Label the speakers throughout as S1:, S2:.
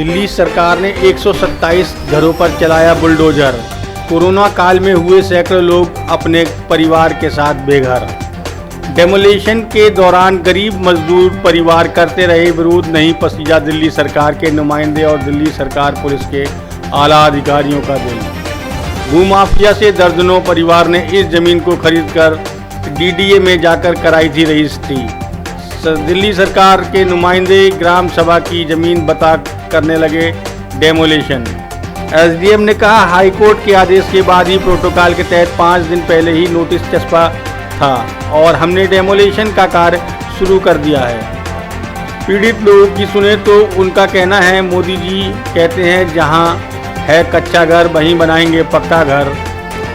S1: दिल्ली सरकार ने 127 घरों पर चलाया बुलडोजर। कोरोना काल में हुए सैकड़ों लोग अपने परिवार के साथ बेघर। डेमोलिशन के दौरान गरीब मजदूर परिवार करते रहे विरोध, नहीं पसीजा दिल्ली सरकार के नुमाइंदे और दिल्ली सरकार पुलिस के आला अधिकारियों का दिल। भूमाफिया से दर्जनों परिवार ने इस जमीन को खरीदकर डीडीए में जाकर कराई थी रजिस्ट्री। दिल्ली सरकार के नुमाइंदे ग्राम सभा की जमीन बता करने लगे डेमोलिशन। एसडीएम ने कहा हाईकोर्ट के आदेश के बाद ही प्रोटोकॉल के तहत 5 दिन पहले ही नोटिस चस्पा था और हमने डेमोलिशन का कार्य शुरू कर दिया है। पीड़ित लोगों की सुने तो उनका कहना है, मोदी जी कहते हैं जहां है कच्चा घर वहीं बनाएंगे पक्का घर,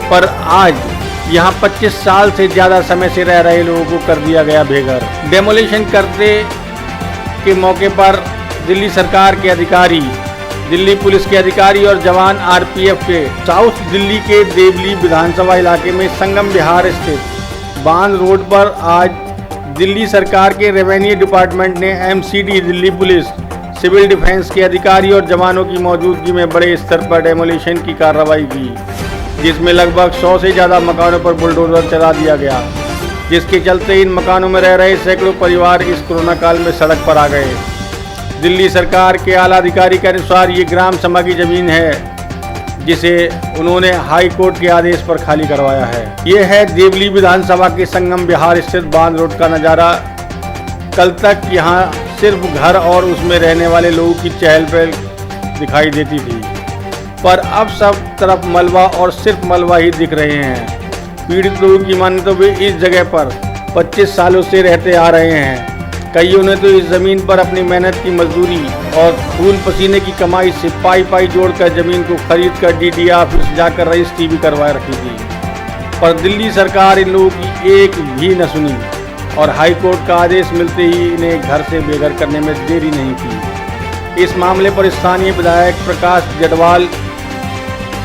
S1: पर आज यहाँ 25 साल से ज़्यादा समय से रह रहे लोगों को कर दिया गया बेघर। डेमोलिशन करने के मौके पर दिल्ली सरकार के अधिकारी, दिल्ली पुलिस के अधिकारी और जवान आरपीएफ के साउथ दिल्ली के देवली विधानसभा इलाके में संगम विहार स्थित बांध रोड पर आज दिल्ली सरकार के रेवेन्यू डिपार्टमेंट ने MCD, Delhi police, civil defence के अधिकारी और जवानों की मौजूदगी में बड़े स्तर पर डेमोलिशन की कार्रवाई की, जिसमें लगभग 100 से ज़्यादा मकानों पर बुलडोजर चला दिया गया, जिसके चलते इन मकानों में रह रहे सैकड़ों परिवार इस कोरोना काल में सड़क पर आ गए। दिल्ली सरकार के आला अधिकारी के अनुसार ये ग्राम सभा की जमीन है जिसे उन्होंने हाई कोर्ट के आदेश पर खाली करवाया है। ये है देवली विधानसभा के संगम विहार स्थित बांध रोड का नज़ारा। कल तक यहाँ सिर्फ घर और उसमें रहने वाले लोगों की चहल पहल दिखाई देती थी, पर अब सब तरफ मलबा और सिर्फ मलबा ही दिख रहे हैं। पीड़ित लोगों की माने तो वे इस जगह पर 25 सालों से रहते आ रहे हैं। कईयों ने तो इस ज़मीन पर अपनी मेहनत की मजदूरी और खून पसीने की कमाई से पाई जोड़कर ज़मीन को खरीद कर डीडीए ऑफिस जाकर रजिस्ट्री भी करवा रखी थी, पर दिल्ली सरकार इन लोगों की एक भी न सुनी और हाई कोर्ट का आदेश मिलते ही इन्हें घर से बेघर करने में देरी नहीं की। इस मामले पर स्थानीय विधायक प्रकाश जटवाल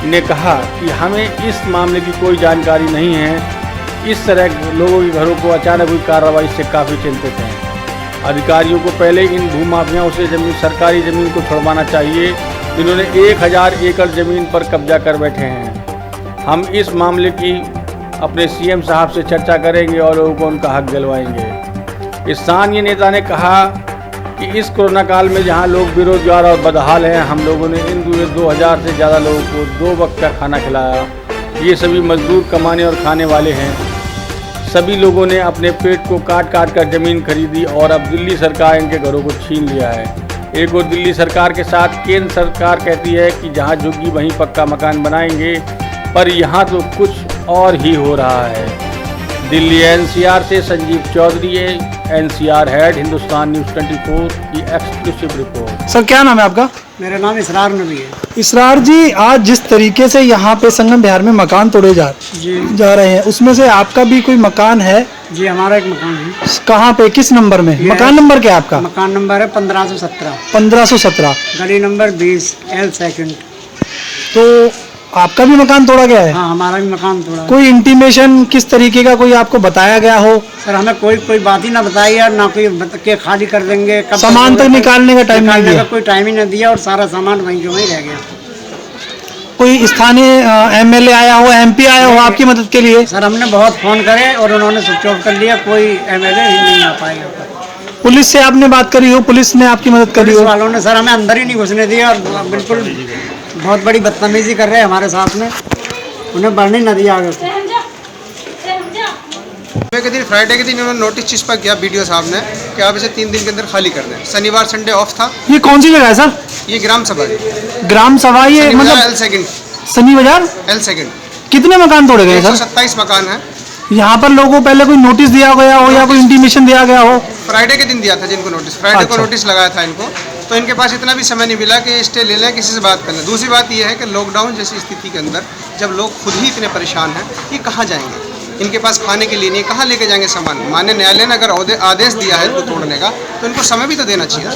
S1: ने कहा कि हमें इस मामले की कोई जानकारी नहीं है। इस तरह लोगों के घरों को अचानक हुई कार्रवाई से काफ़ी चिंतित हैं। अधिकारियों को पहले इन भूमाफियाओं से सरकारी ज़मीन को छुड़वाना चाहिए, जिन्होंने 1000 एकड़ ज़मीन पर कब्जा कर बैठे हैं। हम इस मामले की अपने सीएम साहब से चर्चा करेंगे और लोगों को उनका हक दिलवाएंगे। स्थानीय नेता ने कहा कि इस कोरोना काल में जहां लोग बेरोजगार और बदहाल हैं, हम लोगों ने इन 2000 से ज़्यादा लोगों को 2 वक्त का खाना खिलाया। ये सभी मजदूर कमाने और खाने वाले हैं। सभी लोगों ने अपने पेट को काट कर ज़मीन खरीदी और अब दिल्ली सरकार इनके घरों को छीन लिया है। एक और दिल्ली सरकार के साथ केंद्र सरकार कहती है कि जहां झुग्गी वहीं पक्का मकान बनाएंगे, पर यहाँ तो कुछ और ही हो रहा है। दिल्ली एनसीआर से Sanjeev Chaudhary, NCR head, Hindustan news 24 की एक्सक्लूसिव रिपोर्ट।
S2: सर क्या नाम है आपका?
S3: मेरा नाम इसरार नबी है।
S2: इसरार जी, आज जिस तरीके से यहाँ पे संगम विहार में मकान तोड़े जा रहे हैं, उसमें से आपका भी कोई मकान है?
S3: जी, हमारा एक मकान है।
S2: कहाँ पे, किस नंबर में? मकान नंबर क्या है आपका?
S3: मकान नंबर है 1517।
S2: 1517,
S3: गली नंबर 20 L सेकंड।
S2: तो आपका भी मकान तोड़ा गया है?
S3: हाँ, हमारा भी मकान तोड़ा।
S2: कोई इंटीमेशन किस तरीके का कोई आपको बताया गया हो?
S3: सर हमें कोई बात ही ना बताई है, ना कोई के खाली कर देंगे।
S2: सामान तक निकालने का टाइम नहीं दिया?
S3: कोई टाइम ही नहीं दिया और सारा सामान वहीं जो वहीं रह गया।
S2: कोई स्थानीय एमएलए आया हो, एमपी आया हो आपकी मदद के लिए?
S3: सर हमने बहुत फोन करे और उन्होंने स्विच ऑफ कर लिया, कोई एमएलए ही नहीं आ पाएगा।
S2: पुलिस से आपने बात करी हो? पुलिस ने आपकी मदद करी हो?
S3: पुलिस वालों ने सर हमें अंदर ही नहीं घुसने दिया और बिल्कुल बहुत बड़ी बदतमीजी कर रहे हैं हमारे साथ में। उन्हें बढ़ने न दिया आगे।
S4: के दिन फ्राइडे के दिन उन्होंने नोटिस चिपका किया बीडीओ साहब ने कि आप इसे 3 दिन के अंदर खाली कर दें। शनिवार संडे ऑफ था।
S2: ये कौन सी जगह है सर?
S4: ये ग्राम सभा है।
S2: ग्राम सभा, ये मतलब
S4: L सेकंड,
S2: सनी बाजार
S4: L सेकंड।
S2: कितने मकान तोड़े गए सर?
S4: 127 मकान है।
S2: यहाँ पर लोगों को पहले कोई नोटिस दिया गया हो या कोई इंटीमेशन दिया गया हो?
S4: फ्राइडे के दिन दिया था जिनको नोटिस, फ्राइडे को नोटिस लगाया था इनको, तो इनके पास इतना भी समय नहीं मिला कि स्टे ले लें, किसी से बात कर लें। दूसरी बात यह है कि लॉकडाउन जैसी स्थिति के अंदर जब लोग खुद ही इतने परेशान हैं, ये कहाँ जाएंगे? इनके पास खाने के लिए नहीं, कहाँ लेके जाएंगे सामान? माननीय न्यायालय ने अगर आदेश दिया है इनको तोड़ने का, तो इनको समय भी तो देना चाहिए।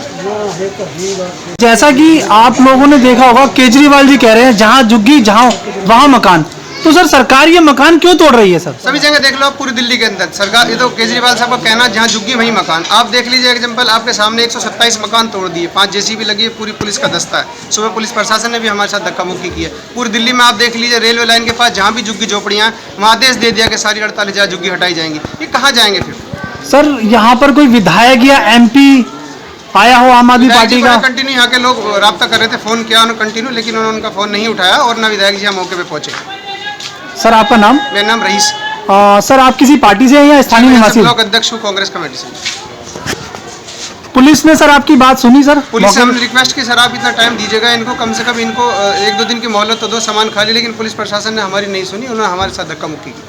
S2: जैसा कि आप लोगों ने देखा होगा, केजरीवाल जी कह रहे हैं जहाँ झुग्गी जहाँ वहाँ मकान, तो सर सरकार ये मकान क्यों तोड़ रही है सर?
S4: सभी जगह देख लो आप, पूरी दिल्ली के अंदर सरकार, ये तो केजरीवाल साहब का कहना, जहाँ झुग्गी वहीं मकान। आप देख लीजिए एग्जाम्पल, आपके सामने 127 मकान तोड़ दिए, 5 जेसीबी लगी है, पूरी पुलिस का दस्ता है। सुबह पुलिस प्रशासन ने भी हमारे साथ धक्का मुक्की की है। पूरी दिल्ली में आप देख लीजिए, रेलवे लाइन के पास जहाँ भी झुग्गी झोपड़ियाँ, वहाँ आदेश दे दिया कि सारी 48,000 झुग्गी हटाई जाएंगी। ये कहाँ जाएंगे फिर?
S2: सर यहाँ पर कोई विधायक या MP आया हो आम आदमी पार्टी का?
S4: कंटिन्यू यहाँ के लोग रब्ता कर रहे थे, फोन किया उन्होंने कंटिन्यू, लेकिन उन्होंने उनका फोन नहीं उठाया और न विधायक जी यहाँ मौके पे पहुंचे।
S2: सर आपका नाम?
S4: मेरा नाम रईस,
S2: सर आप किसी पार्टी से हैं या स्थानीय निवासी?
S4: ब्लॉक अध्यक्ष हूँ कांग्रेस कमेटी से।
S2: पुलिस ने सर आपकी बात सुनी सर?
S4: पुलिस से हमने रिक्वेस्ट की, सर आप इतना टाइम दीजिएगा इनको, कम से कम इनको 1-2 दिन की मोहलत तो दो, सामान खाली, लेकिन पुलिस प्रशासन ने हमारी नहीं सुनी, उन्होंने हमारे साथ धक्का मुक्की की।